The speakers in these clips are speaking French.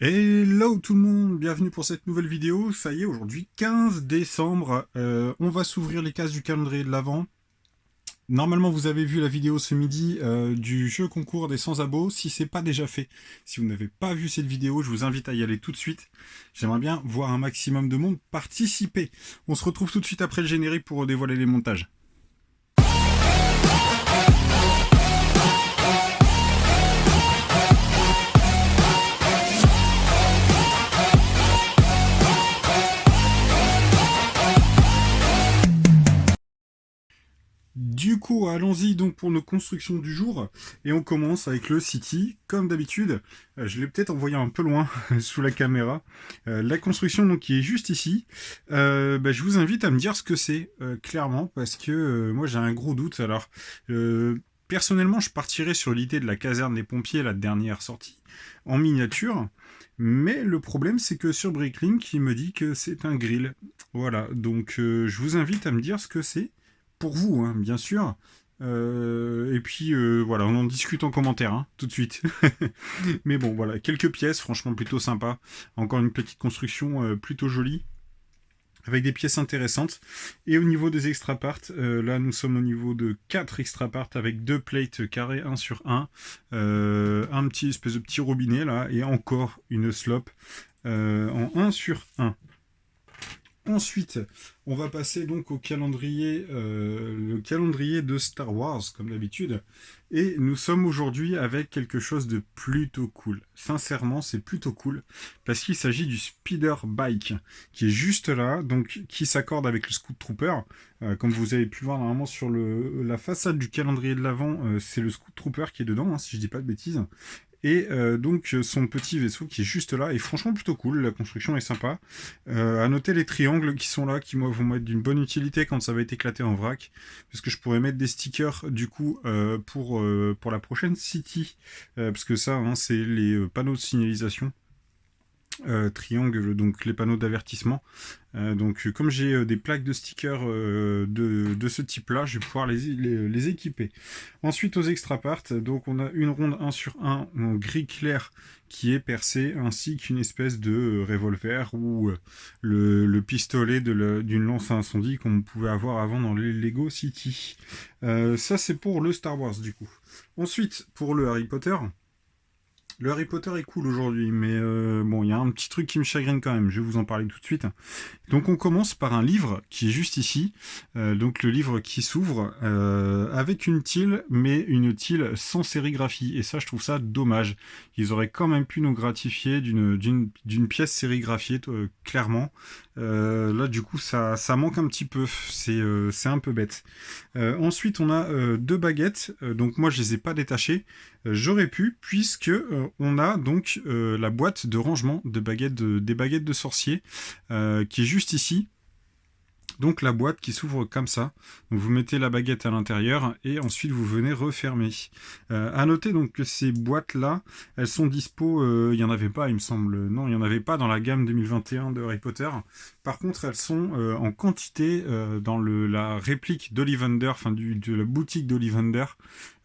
Hello tout le monde, bienvenue pour cette nouvelle vidéo. Ça y est, aujourd'hui 15 décembre, on va s'ouvrir les cases du calendrier de l'Avent. Normalement, vous avez vu la vidéo ce midi du jeu concours des sans-abos. Si c'est pas déjà fait, si vous n'avez pas vu cette vidéo, je vous invite à y aller tout de suite. J'aimerais bien voir un maximum de monde participer. On se retrouve tout de suite après le générique pour dévoiler les montages. Du coup, allons-y donc pour nos constructions du jour. Et on commence avec le City, comme d'habitude. Je l'ai peut-être envoyé un peu loin sous la caméra. La construction donc qui est juste ici. Je vous invite à me dire ce que c'est, clairement, parce que moi j'ai un gros doute. Alors, personnellement, je partirais sur l'idée de la caserne des pompiers, la dernière sortie, en miniature. Mais le problème, c'est que sur Bricklink, il me dit que c'est un grill. Voilà, donc je vous invite à me dire ce que c'est pour vous, hein, bien sûr. Et puis voilà, on en discute en commentaire, hein, tout de suite. Mais bon, voilà, quelques pièces, franchement plutôt sympa. Encore une petite construction plutôt jolie, avec des pièces intéressantes. Et au niveau des extra parts, là nous sommes au niveau de 4 extra parts avec 2 plates carrées 1 sur 1, un petit espèce de petit robinet là, et encore une slope en 1 sur 1. Ensuite, on va passer donc au calendrier, le calendrier de Star Wars, comme d'habitude. Et nous sommes aujourd'hui avec quelque chose de plutôt cool. Sincèrement, c'est plutôt cool. Parce qu'il s'agit du Speeder Bike, qui est juste là, donc qui s'accorde avec le Scout Trooper. Comme vous avez pu voir normalement sur la façade du calendrier de l'Avent, c'est le Scout Trooper qui est dedans, hein, si je dis pas de bêtises. Et donc son petit vaisseau qui est juste là est franchement plutôt cool, la construction est sympa. À noter les triangles qui sont là, qui moi vont être d'une bonne utilité quand ça va être éclaté en vrac, parce que je pourrais mettre des stickers du coup pour la prochaine City, parce que ça hein, c'est les panneaux de signalisation. Triangle, donc les panneaux d'avertissement. Donc comme j'ai des plaques de stickers de ce type-là, je vais pouvoir les équiper. Ensuite aux extra parts, donc on a une ronde 1 sur 1 en gris clair qui est percée, ainsi qu'une espèce de revolver ou le pistolet d'une lance à incendie qu'on pouvait avoir avant dans les Lego City. Ça c'est pour le Star Wars du coup. Ensuite pour le Harry Potter. Le Harry Potter est cool aujourd'hui, mais bon, il y a un petit truc qui me chagrine quand même, je vais vous en parler tout de suite. Donc on commence par un livre qui est juste ici, donc le livre qui s'ouvre avec une tile, mais une tile sans sérigraphie, et ça je trouve ça dommage. Ils auraient quand même pu nous gratifier d'une pièce sérigraphiée, clairement. Là du coup ça manque un petit peu, c'est un peu bête. Ensuite on a deux baguettes, donc moi je les ai pas détachées. J'aurais pu, puisque on a donc la boîte de rangement des baguettes de sorcier qui est juste ici. Donc la boîte qui s'ouvre comme ça. Donc vous mettez la baguette à l'intérieur et ensuite vous venez refermer. À noter donc que ces boîtes là, elles sont dispo. Il y en avait pas, il me semble. Non, il y en avait pas dans la gamme 2021 de Harry Potter. Par contre, elles sont en quantité dans la réplique d'Ollivander, enfin de la boutique d'Ollivander,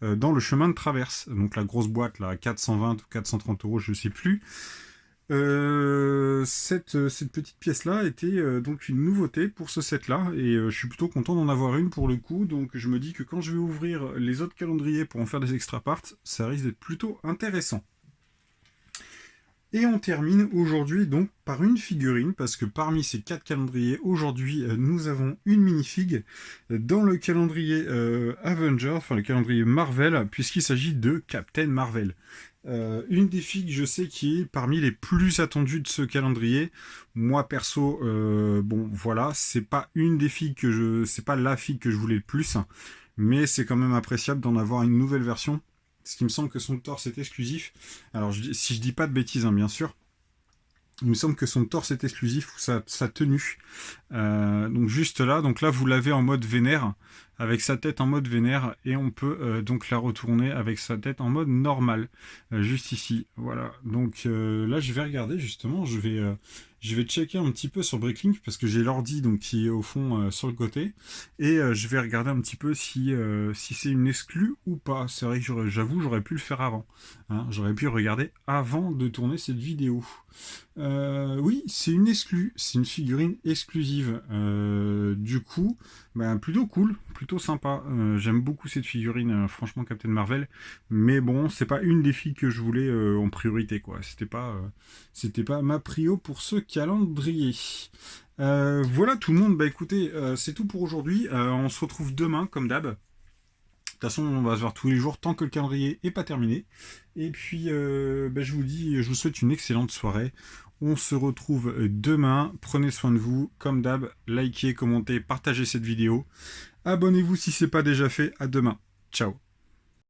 dans le chemin de traverse. Donc la grosse boîte là, 420 ou 430 euros, je sais plus. Cette petite pièce-là était donc une nouveauté pour ce set-là, et je suis plutôt content d'en avoir une pour le coup, donc je me dis que quand je vais ouvrir les autres calendriers pour en faire des extra parts, ça risque d'être plutôt intéressant. Et on termine aujourd'hui donc par une figurine, parce que parmi ces 4 calendriers, aujourd'hui nous avons une minifig dans le calendrier Avengers, enfin le calendrier Marvel, puisqu'il s'agit de Captain Marvel. Une des figues, je sais, qui est parmi les plus attendues de ce calendrier. Moi perso, bon voilà, c'est pas une des figues c'est pas la figue que je voulais le plus, mais c'est quand même appréciable d'en avoir une nouvelle version. Ce qui me semble que son torse est exclusif. Alors si je dis pas de bêtises, hein, bien sûr. Il me semble que son torse est exclusif ou sa tenue. Donc juste là, donc là vous l'avez en mode vénère avec sa tête en mode vénère, et on peut donc la retourner avec sa tête en mode normal, juste ici. Voilà, donc là je vais regarder justement, je vais checker un petit peu sur Bricklink parce que j'ai l'ordi donc qui est au fond sur le côté, et je vais regarder un petit peu si c'est une exclue ou pas. C'est vrai que j'avoue j'aurais pu le faire avant, hein, j'aurais pu regarder avant de tourner cette vidéo. Oui, c'est une exclue, c'est une figurine exclusive. Du coup, bah, plutôt cool, plutôt sympa. J'aime beaucoup cette figurine, franchement Captain Marvel. Mais bon, c'est pas une des filles que je voulais en priorité, quoi. C'était pas ma prio pour ce calendrier. Voilà tout le monde. Bah écoutez, c'est tout pour aujourd'hui. On se retrouve demain, comme d'hab. De toute façon, on va se voir tous les jours tant que le calendrier n'est pas terminé. Et puis, bah, je vous souhaite une excellente soirée. On se retrouve demain. Prenez soin de vous. Comme d'hab, likez, commentez, partagez cette vidéo. Abonnez-vous si ce n'est pas déjà fait. À demain. Ciao.